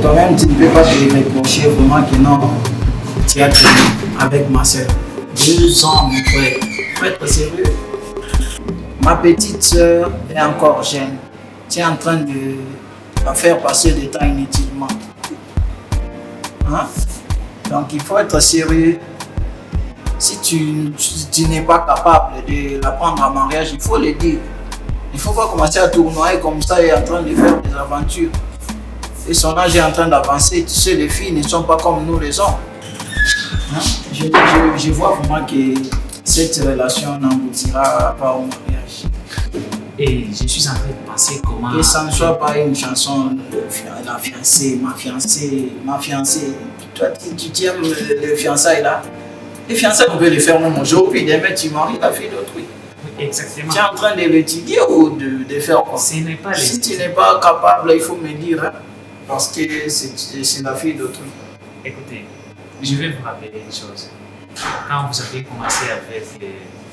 toi-même, tu ne peux pas te reprocher vraiment que non, tu as traîné avec ma soeur. 2 ans, mon frère. Faut être sérieux. Ma petite soeur est encore jeune. Tu es en train de la faire passer du temps inutilement. Hein? Donc il faut être sérieux. Si tu n'es pas capable de la prendre en mariage, il faut le dire. Il ne faut pas commencer à tournoyer comme ça et en train de faire des aventures. Et son âge est en train d'avancer. Tu sais, les filles ne sont pas comme nous les hommes. Hein? Je vois vraiment que cette relation n'aboutira pas au mariage. Et je suis en train de penser comment... Que ça ne soit pas une chanson, la fiancée, ma fiancée. Toi, tu aimes les fiançailles là? Les fiançailles, on peut les faire même aujourd'hui. Demain, tu maries la fille d'autrui. Oui, exactement. Tu es en train de l'étudier ou de faire quoi? Ce n'est pas Si tu n'es pas capable, il faut me dire. Hein, parce que c'est la fille d'autrui. Écoutez, je vais vous rappeler une chose. Quand vous avez commencé avec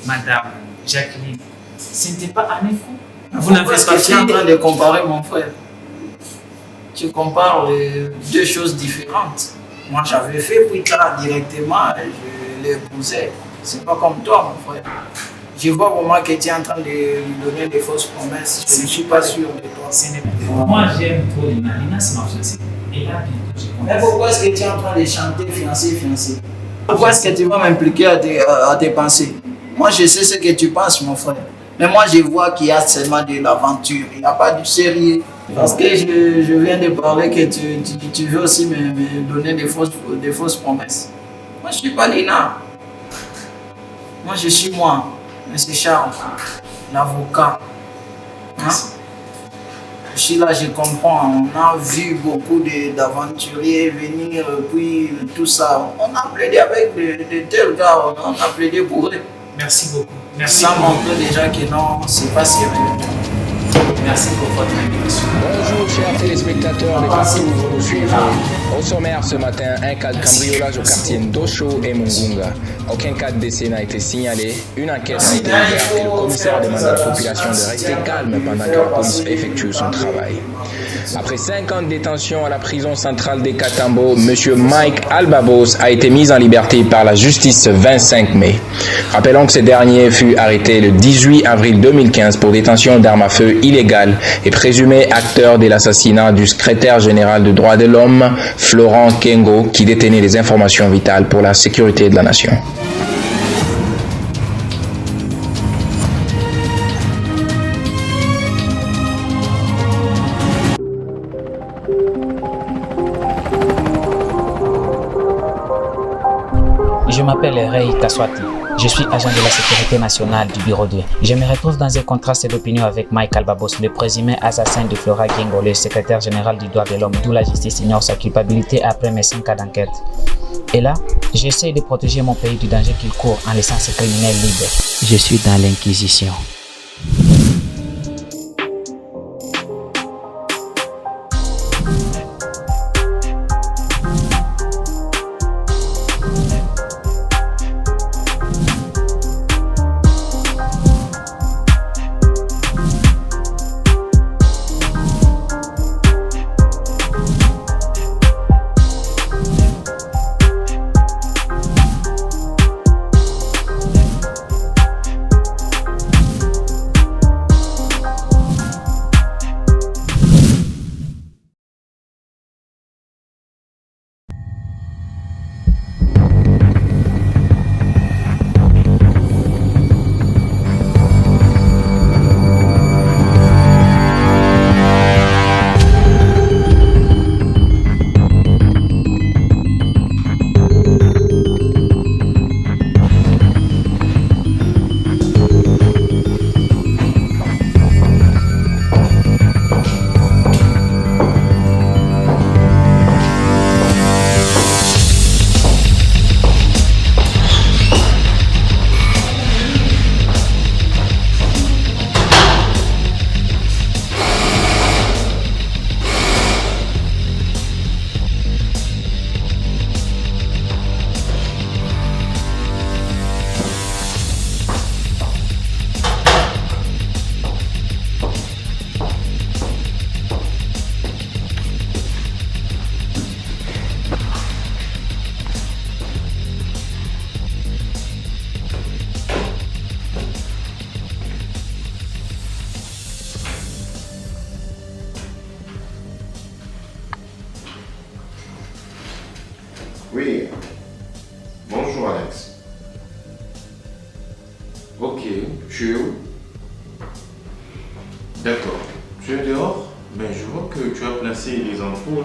Madame Jacqueline, ce n'était pas un écho. Vous n'avez pas fait. Tu es en train de comparer, mon frère. Tu compares deux choses différentes. Moi, j'avais fait Puitra directement, je l'ai épousé. C'est pas comme toi, mon frère. Je vois vraiment que tu es en train de lui donner des fausses promesses. Je ne suis pas sûr de toi. Ce n'est pas. Moi, j'aime trop Lina. Lina, c'est ma fiancée. Et là, bientôt, je commence. Mais pourquoi est-ce que tu es en train de chanter fiancé? Pourquoi est-ce que tu vas m'impliquer à tes pensées? Moi, je sais ce que tu penses, mon frère. Mais moi, je vois qu'il y a seulement de l'aventure. Il n'y a pas du sérieux. Parce que je viens de parler que tu veux aussi me donner des fausses promesses. Moi, je ne suis pas Lina. Moi, je suis moi. M. Charles, l'avocat. Hein? Je suis là, je comprends. On a vu beaucoup d'aventuriers venir, puis tout ça. On a plaidé avec de tels gars, on a plaidé pour eux. Merci beaucoup. Merci. Ça montre déjà que non, c'est pas sérieux. Merci pour votre invitation. Bonjour chers téléspectateurs de partout où vous nous suivez. Au sommaire ce matin, un cas de cambriolage au quartier Ndosho et Mungunga. Aucun cas de décès n'a été signalé. Une enquête a été ouverte et le commissaire demande à la population de rester calme pendant que la police effectue son travail. Après 5 ans de détention à la prison centrale des Katambo, M. Mike Albabos a été mis en liberté par la justice ce 25 mai. Rappelons que ce dernier fut arrêté le 18 avril 2015 pour détention d'armes à feu illégales et présumé acteur de l'assassinat du secrétaire général des droits de l'homme, Florent Kengo, qui détenait des informations vitales pour la sécurité de la nation. Je m'appelle Ray Kaswati. Je suis agent de la sécurité nationale du bureau 2. Je me retrouve dans un contraste d'opinion avec Mike Albabos, le présumé assassin de Flora Gengo, le secrétaire général du droit de l'homme, d'où la justice ignore sa culpabilité après mes 5 cas d'enquête. Et là, j'essaie de protéger mon pays du danger qu'il court en laissant ce criminel libre. Je suis dans l'inquisition. Ok, tu es où? D'accord. Tu es dehors? Ben, je vois que tu as placé les ampoules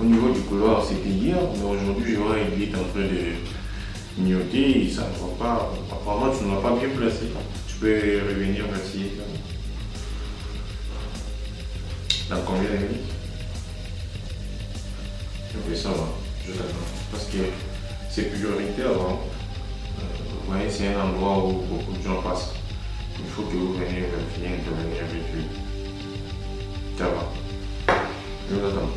au niveau du couloir. C'était hier, mais aujourd'hui, je vois qu'il est en train de clignoter. Ça ne va pas. Apparemment, tu ne l'as pas bien placé. Tu peux revenir vérifier. Dans combien de minutes? Ok, ça va. Je t'attends. Parce que c'est prioritaire. Hein. Vous voyez, c'est un endroit où beaucoup de gens passent. Il faut que vous veniez vérifier, intervenir avec lui. Ça va. Je vous attends.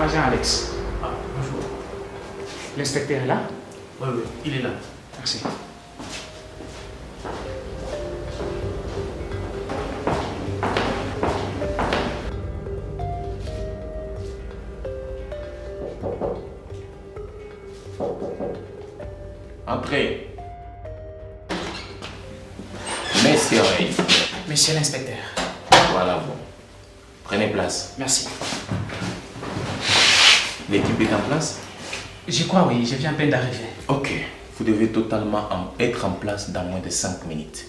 Agent Alex. Ah, bonjour. L'inspecteur est là? Oui, oui, il est là. Merci. Entrez. Messieurs, Monsieur l'inspecteur. voilà bon. Prenez place. Merci. L'équipe est en place? Je crois oui, je viens à peine d'arriver. Ok. Vous devez totalement être en place dans moins de 5 minutes.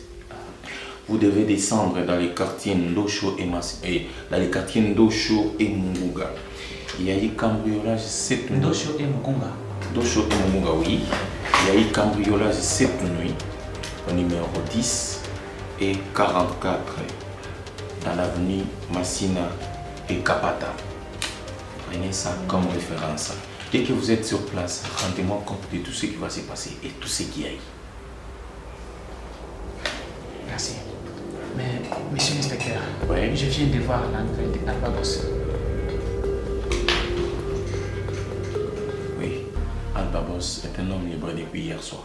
Vous devez descendre dans les quartiers Ndosho et dans les quartiers Ndosho et Munguga. Il y a eu cambriolage cette nuit. Ndosho et Mukunga. Ndosho et Munguga, oui. Il y a eu cambriolage cette nuit au numéro 10 et 44 dans l'avenue Massina et Kapata. Prenez ça comme référence. Dès que vous êtes sur place, rendez-moi compte de tout ce qui va se passer et tout ce qui aille. Merci. Mais, monsieur l'inspecteur, Oui. je viens de voir la nouvelle de Alba Boss. Oui, Alba Boss est un homme libre depuis hier soir.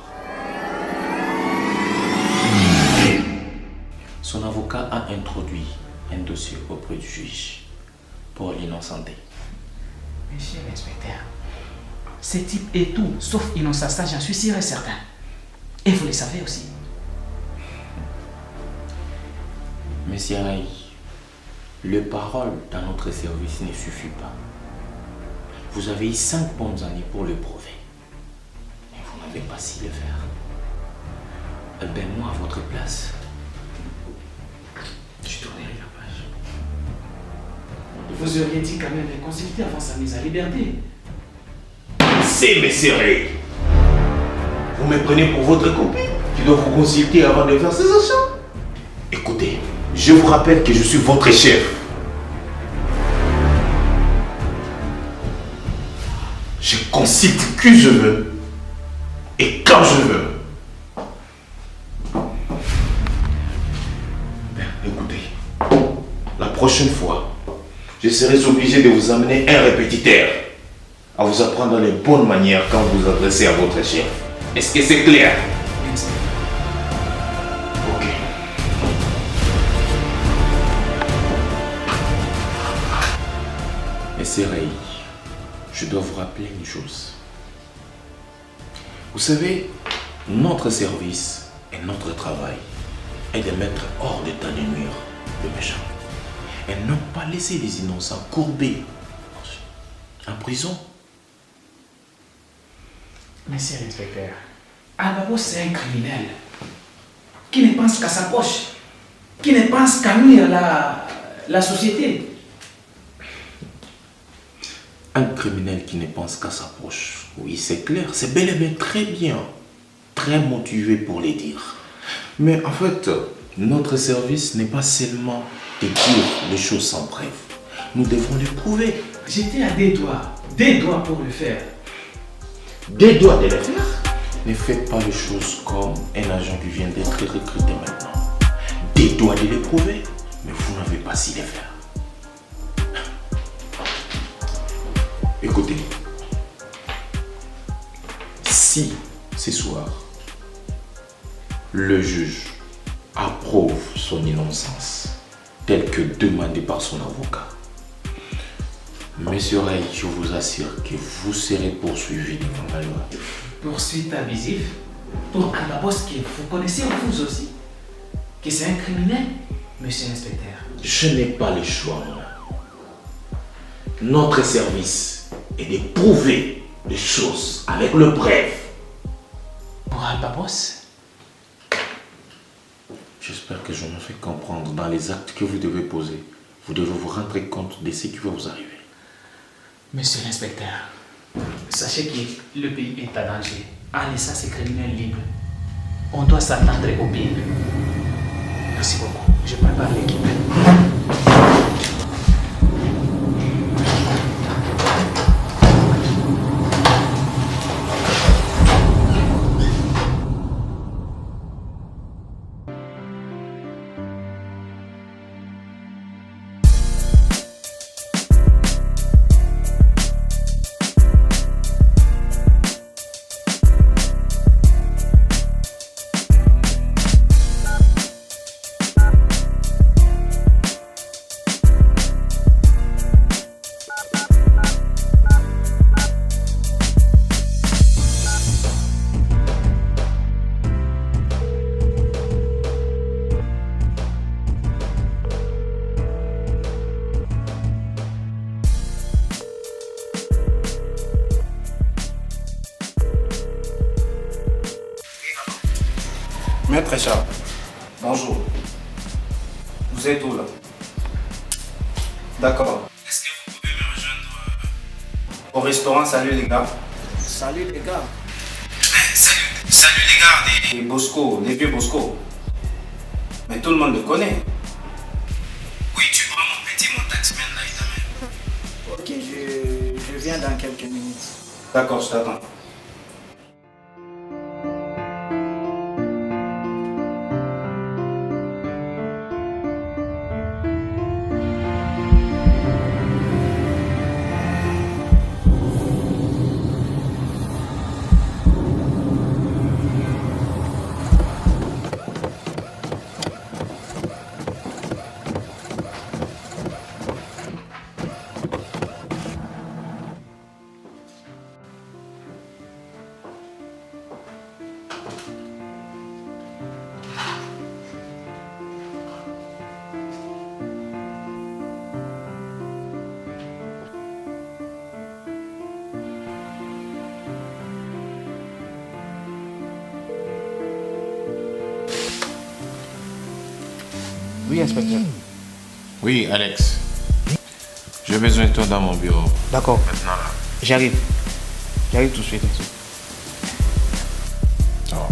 Son avocat a introduit un dossier auprès du juge pour l'innocenté. Monsieur l'inspecteur, ce type est tout sauf innocent, ça j'en suis sûr et certain. Et vous le savez aussi. Monsieur Aïe, le parole dans notre service ne suffit pas. Vous avez eu 5 bonnes années pour le prouver. Mais vous n'avez pas su le faire. Eh bien, moi, à votre place, je tournerai la page. Vous auriez dit quand même de consulter avant sa mise à liberté. C'est mes serrés. Vous me prenez pour votre copine qui doit vous consulter avant de faire ses achats. Écoutez, je vous rappelle que je suis votre chef. Je consulte qui je veux et quand je veux. Ben, écoutez, la prochaine fois, je serai obligé de vous amener un répétiteur à vous apprendre les bonnes manières quand vous vous adressez à votre chef. Est-ce que c'est clair? Ok. Monsieur Ray, je dois vous rappeler une chose. Vous savez, notre service et notre travail est de mettre hors d'état de nuire le méchant. Et non pas laisser les innocents courbés en prison. Monsieur l'inspecteur, Albabo c'est un criminel qui ne pense qu'à sa poche, qui ne pense qu'à nuire la société. Un criminel qui ne pense qu'à sa poche. Oui, c'est clair, c'est bel et bien très bien, très motivé pour les dire. Mais en fait, notre service n'est pas seulement de dire les choses sans preuve. Nous devons les prouver. J'étais à des doigts pour le faire. Des doigts de le faire. Ne faites pas les choses comme un agent qui vient d'être recruté maintenant. dédoit de les prouver, mais vous n'avez pas si les faire. Écoutez, si ce soir, le juge approuve son innocence, tel que demandé par son avocat, Monsieur Ray, je vous assure que vous serez poursuivi devant la loi. Poursuite abusive pour Alba Boss que vous connaissez vous aussi, que c'est un criminel, monsieur l'inspecteur. Je n'ai pas le choix. Notre service est de prouver les choses avec le preuve. Pour Alba Boss? J'espère que je me fais comprendre dans les actes que vous devez poser. Vous devez vous rendre compte de ce qui va vous arriver. Monsieur l'inspecteur, sachez que le pays est à danger. En laissant ces criminels libres, on doit s'attendre au pire. Merci beaucoup. Je prépare l'équipe. Maître Richard, bonjour. Vous êtes où là? D'accord. Est-ce que vous pouvez me rejoindre au restaurant Salut les gars? Salut les gars. Salut les gars des Bosco, les vieux Bosco. Mais tout le monde le connaît. Oui, tu prends mon taximan là, il t'amène. Ok, je viens dans quelques minutes. D'accord, je t'attends. Oui, inspecteur. Oui, Alex. J'ai besoin de toi dans mon bureau. D'accord. Maintenant là. J'arrive. J'arrive tout de suite. Ça va.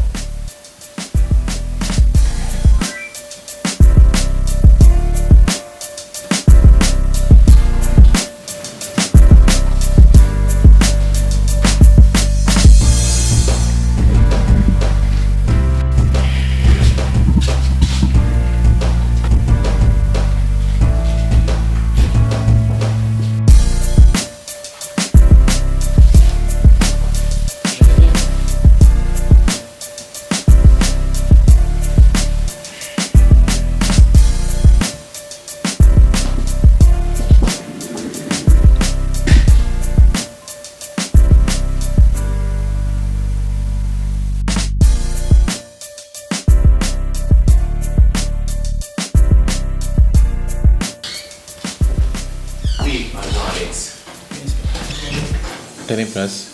Tenez place.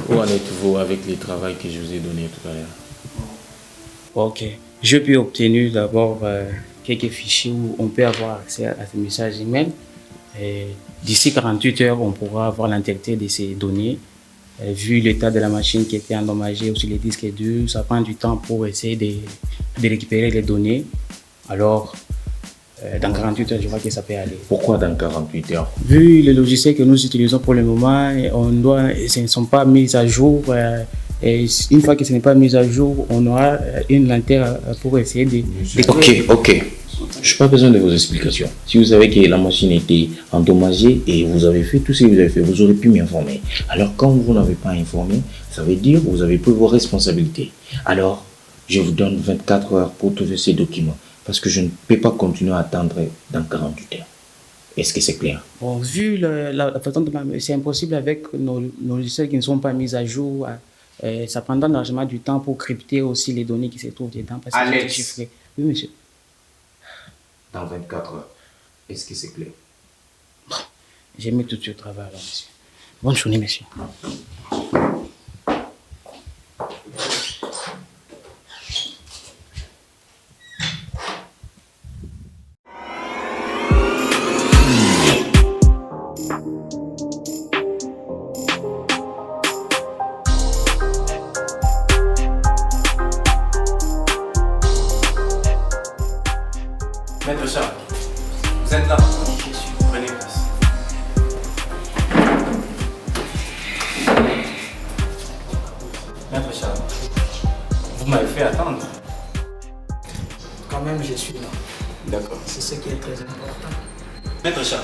Où en êtes-vous avec les travaux que je vous ai donnés tout à l'heure? Ok. Je peux obtenir d'abord quelques fichiers où on peut avoir accès à ces messages email. D'ici 48 heures, on pourra avoir l'intégrité de ces données. Vu l'état de la machine qui était endommagée, aussi les disques durs, ça prend du temps pour essayer de récupérer les données. Alors, dans 48 heures, je vois que ça peut aller. Pourquoi dans 48 heures? Vu les logiciels que nous utilisons pour le moment, ils ne sont pas mis à jour. Et une fois que ce n'est pas mis à jour, on aura une lanterne pour essayer de... Ok. Je n'ai pas besoin de vos explications. Si vous savez que la machine était endommagée et vous avez fait tout ce que vous avez fait, vous aurez pu m'informer. Alors, quand vous n'avez pas informé, ça veut dire que vous avez pris vos responsabilités. Alors, je vous donne 24 heures pour trouver ces documents. Parce que je ne peux pas continuer à attendre dans 48 heures. Est-ce que c'est clair? Bon, vu la façon dont c'est impossible avec nos logiciels qui ne sont pas mis à jour. Ça prendra largement du temps pour crypter aussi les données qui se trouvent dedans. Parce que Alex. c'est chiffré. Oui, monsieur. Dans 24 heures. Est-ce que c'est clair? J'ai mis tout de suite au travail alors, monsieur. Bonne journée, monsieur. Maître Charles, vous êtes là. Prenez place. Maître Charles, vous m'avez fait attendre. Quand même, je suis là. D'accord. C'est ce qui est très important. Maître Charles,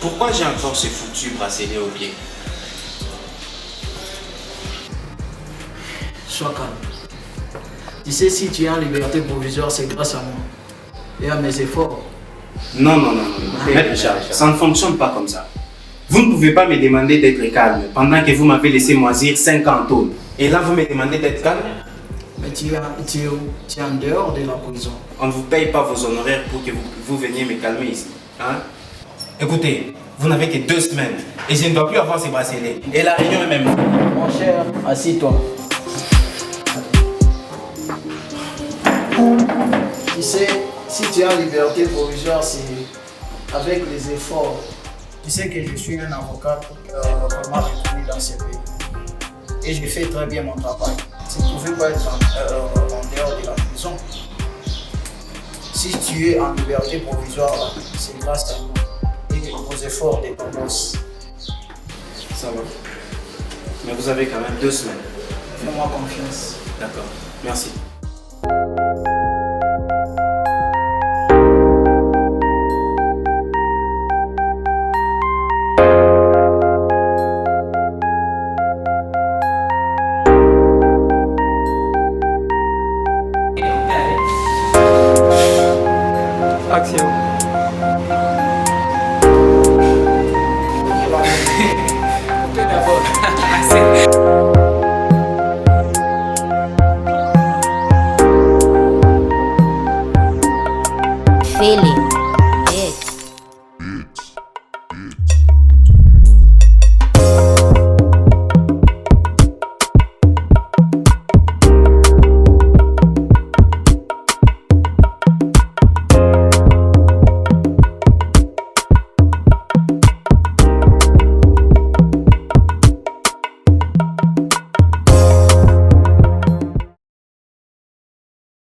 pourquoi j'ai encore ce foutu bracelet au pied? Sois calme. Tu sais, si tu es en liberté provisoire, c'est grâce à moi et à mes efforts. Non. Maître Charles, ça ne fonctionne pas comme ça. Vous ne pouvez pas me demander d'être calme pendant que vous m'avez laissé moisir 50 tonnes. Et là, vous me demandez d'être calme? Mais tu es où? Tu es en dehors de la prison. On ne vous paye pas vos honoraires pour que vous veniez me calmer ici. Hein? Écoutez, vous n'avez que 2 semaines et je ne dois plus avoir ces bracelets. Et la réunion est même. Mon cher, assis-toi. Tu sais, si tu es en liberté provisoire, c'est avec les efforts. Tu sais que je suis un avocat vraiment reconnu dans ce pays. Et je fais très bien mon travail. Tu ne pouvais pas être en dehors de la prison. Si tu es en liberté provisoire, c'est grâce à nous et aux efforts de ton boss. Ça va. Mais vous avez quand même 2 semaines. Fais-moi confiance. D'accord. Merci. Action.